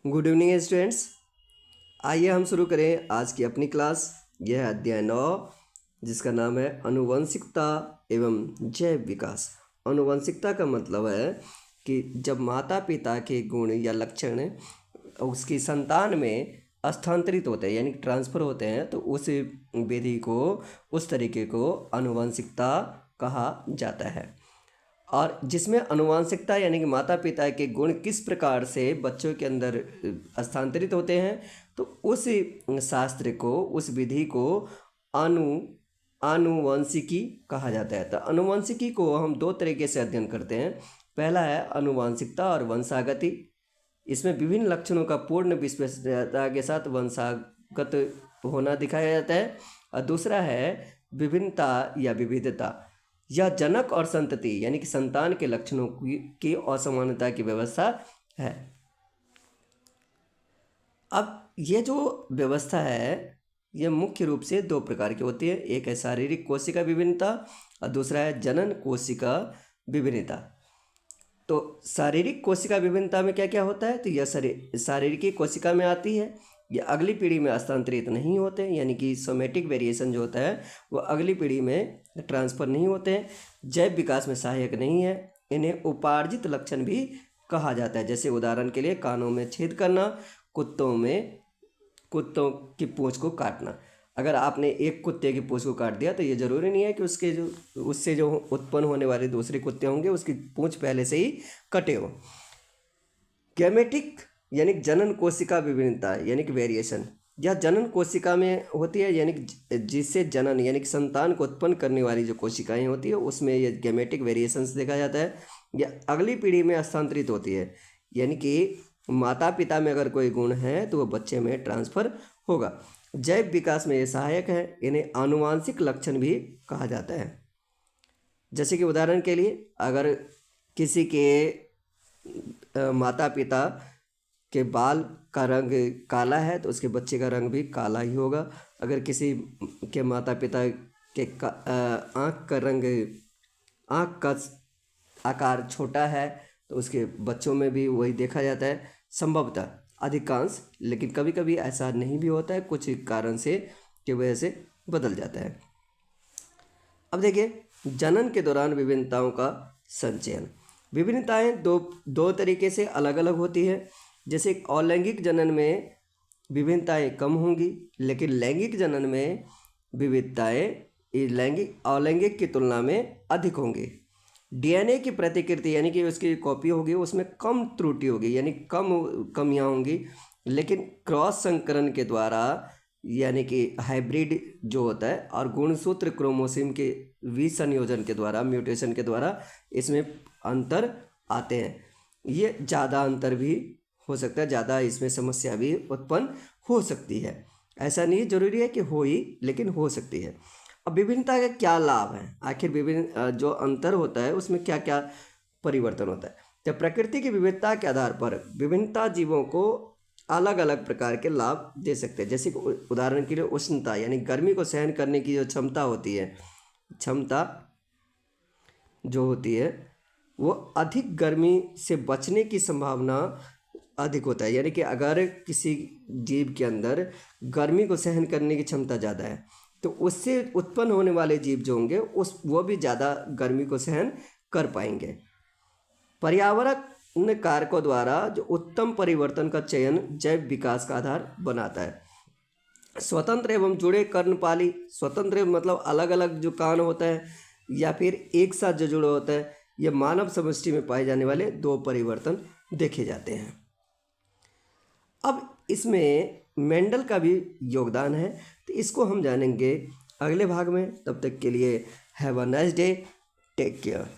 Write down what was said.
Good evening students. आइए हम शुरू करें आज की अपनी क्लास। यह है अध्याय 9 जिसका नाम है आनुवंशिकता एवं जैव विकास। आनुवंशिकता का मतलब है कि जब माता पिता के गुण या लक्षण उसकी संतान में स्थानांतरित होते हैं यानी ट्रांसफ़र होते हैं तो उस विधि को उस तरीके को आनुवंशिकता कहा जाता है। और जिसमें आनुवंशिकता यानी कि माता पिता के गुण किस प्रकार से बच्चों के अंदर स्थानांतरित होते हैं तो उस शास्त्र को उस विधि को आनुवंशिकी कहा जाता है। तो आनुवंशिकी को हम दो तरीके से अध्ययन करते हैं। पहला है आनुवंशिकता और वंशागति। इसमें विभिन्न लक्षणों का पूर्ण विशेषता के साथ वंशागत होना दिखाया जाता है। और दूसरा है विभिन्नता या विविधता। यह जनक और संतति यानी कि संतान के लक्षणों की असमानता की व्यवस्था है। अब ये जो व्यवस्था है यह मुख्य रूप से दो प्रकार की होती है। एक है शारीरिक कोशिका विभिन्नता और दूसरा है जनन कोशिका विभिन्नता। तो शारीरिक कोशिका विभिन्नता में क्या क्या होता है तो यह शारीरिक कोशिका में आती है। ये अगली पीढ़ी में हस्तांतरित नहीं होते यानी कि सोमेटिक वेरिएशन जो होता है वो अगली पीढ़ी में ट्रांसफ़र नहीं होते हैं। जैव विकास में सहायक नहीं है। इन्हें उपार्जित लक्षण भी कहा जाता है। जैसे उदाहरण के लिए कानों में छेद करना, कुत्तों की पूंछ को काटना। अगर आपने एक कुत्ते की पूंछ को काट दिया तो ये ज़रूरी नहीं है कि उससे जो उत्पन्न होने वाले दूसरे कुत्ते होंगे उसकी पूंछ पहले से ही कटे हो। गैमेटिक यानी जनन कोशिका विभिन्नता यानी कि वेरिएशन, यह जनन कोशिका में होती है यानी कि जिससे जनन यानी कि संतान को उत्पन्न करने वाली जो कोशिकाएं होती है उसमें यह गैमेटिक वेरिएशंस देखा जाता है। यह अगली पीढ़ी में हस्तांतरित होती है यानी कि माता पिता में अगर कोई गुण है तो वह बच्चे में ट्रांसफ़र होगा। जैव विकास में ये सहायक है। इन्हें आनुवांशिक लक्षण भी कहा जाता है। जैसे कि उदाहरण के लिए अगर किसी के माता पिता के बाल का रंग काला है तो उसके बच्चे का रंग भी काला ही होगा। अगर किसी के माता पिता के आँख का आकार छोटा है तो उसके बच्चों में भी वही देखा जाता है संभवतः अधिकांश, लेकिन कभी कभी ऐसा नहीं भी होता है, कुछ कारण से की वजह से बदल जाता है। अब देखिए जनन के दौरान विभिन्नताओं का संचयन। विभिन्नताएं दो तरीके से अलग अलग होती है। जैसे अलैंगिक जनन में विभिन्नताएं कम होंगी लेकिन लैंगिक जनन में विविधताएं अलैंगिक की तुलना में अधिक होंगी। डीएनए की प्रतिकृति यानी कि उसकी कॉपी होगी उसमें कम त्रुटि होगी यानी कम कमियां होंगी, लेकिन क्रॉस संकरण के द्वारा यानी कि हाइब्रिड जो होता है और गुणसूत्र क्रोमोसोम के विसंयोजन के द्वारा म्यूटेशन के द्वारा इसमें अंतर आते हैं। ये ज़्यादा अंतर भी हो सकता है, ज़्यादा इसमें समस्या भी उत्पन्न हो सकती है। ऐसा नहीं जरूरी है कि हो ही, लेकिन हो सकती है। अब विभिन्नता का क्या लाभ है, आखिर विभिन्न जो अंतर होता है उसमें क्या क्या परिवर्तन होता है। तो प्रकृति की विविधता के आधार पर विभिन्नता जीवों को अलग अलग प्रकार के लाभ दे सकते हैं। जैसे उदाहरण के लिए उष्णता यानी गर्मी को सहन करने की जो क्षमता होती है, क्षमता जो होती है वो अधिक गर्मी से बचने की संभावना अधिक होता है। यानी कि अगर किसी जीव के अंदर गर्मी को सहन करने की क्षमता ज़्यादा है तो उससे उत्पन्न होने वाले जीव जो होंगे वो भी ज़्यादा गर्मी को सहन कर पाएंगे। पर्यावरण कारकों द्वारा जो उत्तम परिवर्तन का चयन जैव विकास का आधार बनाता है। स्वतंत्र एवं जुड़े कर्णपाली, स्वतंत्र मतलब अलग अलग जो कान होता है या फिर एक साथ जो जुड़े होता है, ये मानव समष्टि में पाए जाने वाले दो परिवर्तन देखे जाते हैं। अब इसमें मेंडल का भी योगदान है तो इसको हम जानेंगे अगले भाग में। तब तक के लिए have a nice day, take care.